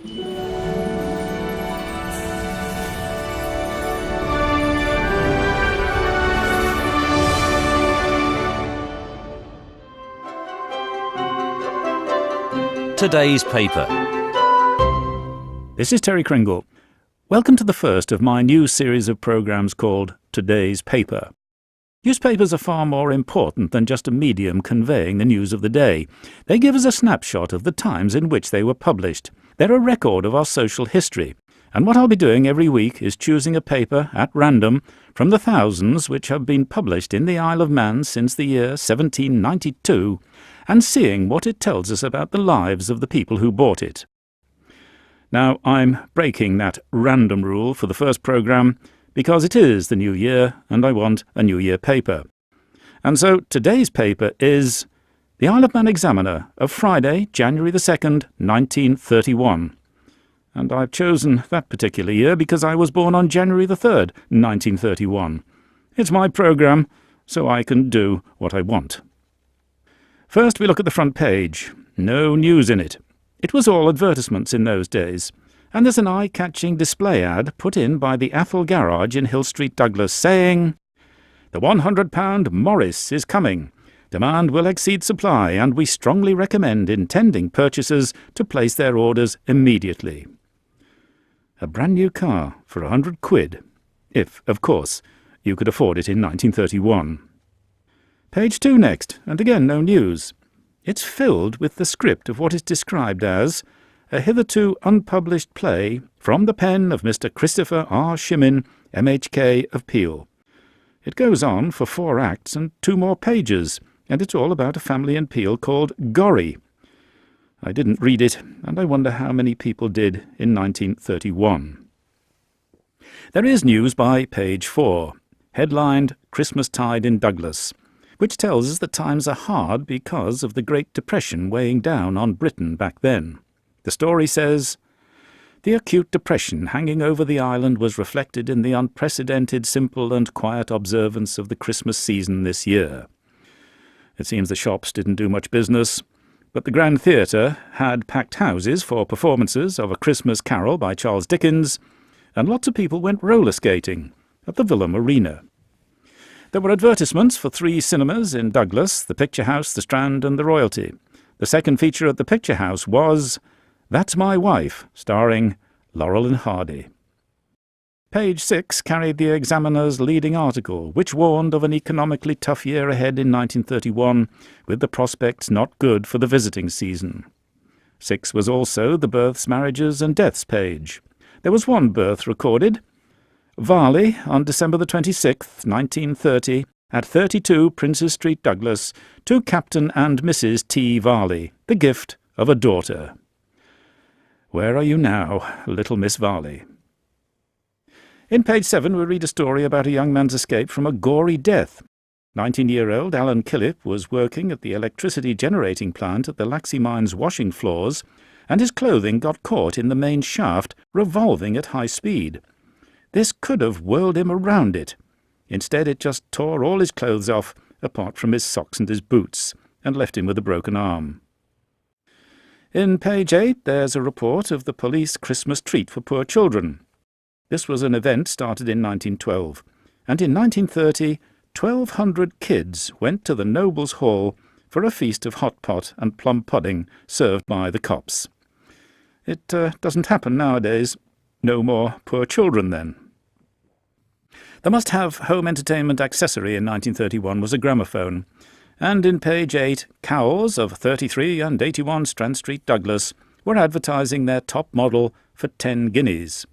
Today's paper. This is Terry Cringle. Welcome to the first of my new series of programmes called Today's Paper. Newspapers are far more important than just a medium conveying the news of the day. They give us a snapshot of the times in which they were published. They're a record of our social history. And what I'll be doing every week is choosing a paper at random from the thousands which have been published in the Isle of Man since the year 1792 and seeing what it tells us about the lives of the people who bought it. Now, I'm breaking that random rule for the first programme because it is the new year and I want a New Year paper. And so today's paper is the Isle of Man Examiner of Friday, January the 2nd, 1931. And I've chosen that particular year because I was born on January the 3rd, 1931. It's my programme, so I can do what I want. First, we look at the front page. No news in it. It was all advertisements in those days. And there's an eye-catching display ad put in by the Athol Garage in Hill Street, Douglas, saying, "The £100 Morris is coming. Demand will exceed supply, and we strongly recommend intending purchasers to place their orders immediately." A brand new car for £100, if, of course, you could afford it in 1931. Page 2 next, and again no news. It's filled with the script of what is described as a hitherto unpublished play from the pen of Mr. Christopher R. Shimin, MHK of Peel. It goes on for 4 acts and 2 more pages, and it's all about a family in Peel called Gorry. I didn't read it, and I wonder how many people did in 1931. There is news by page 4, headlined Christmastide in Douglas, which tells us that times are hard because of the Great Depression weighing down on Britain back then. The story says, "The acute depression hanging over the island was reflected in the unprecedented, simple and quiet observance of the Christmas season this year." It seems the shops didn't do much business, but the Grand Theatre had packed houses for performances of A Christmas Carol by Charles Dickens, and lots of people went roller skating at the Villa Marina. There were advertisements for 3 cinemas in Douglas, the Picture House, the Strand and the Royalty. The second feature at the Picture House was That's My Wife, starring Laurel and Hardy. Page 6 carried the Examiner's leading article, which warned of an economically tough year ahead in 1931, with the prospects not good for the visiting season. 6 was also the births, marriages and deaths page. There was 1 birth recorded, Varley, on December the 26th, 1930, at 32 Princes Street, Douglas, to Captain and Mrs. T. Varley, the gift of a daughter. Where are you now, little Miss Varley? In page 7 we read a story about a young man's escape from a gory death. 19-year-old Alan Killip was working at the electricity generating plant at the Laxey Mines washing floors, and his clothing got caught in the main shaft, revolving at high speed. This could have whirled him around it. Instead, it just tore all his clothes off, apart from his socks and his boots, and left him with a broken arm. In page 8, there's a report of the police Christmas treat for poor children. This was an event started in 1912, and in 1930, 1,200 kids went to the Nobles Hall for a feast of hot pot and plum pudding served by the cops. It doesn't happen nowadays. No more poor children, then. The must-have home entertainment accessory in 1931 was a gramophone, and in page 8, Cowles of 33 and 81 Strand Street, Douglas, were advertising their top model for 10 guineas.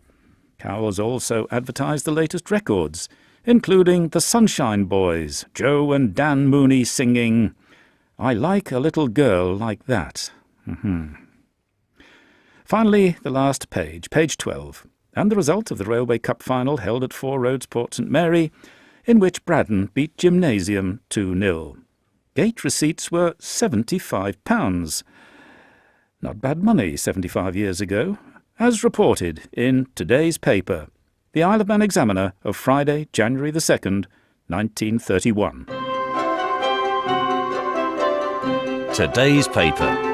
Cowles also advertised the latest records, including the Sunshine Boys, Joe and Dan Mooney singing, "I Like a Little Girl Like That." Finally, the last page, page 12, and the result of the Railway Cup final held at 4 Roads, Port St Mary, in which Braddon beat Gymnasium 2-0. Gate receipts were £75. Not bad money 75 years ago, as reported in today's paper, the Isle of Man Examiner of Friday, January the 2nd, 1931. Today's paper.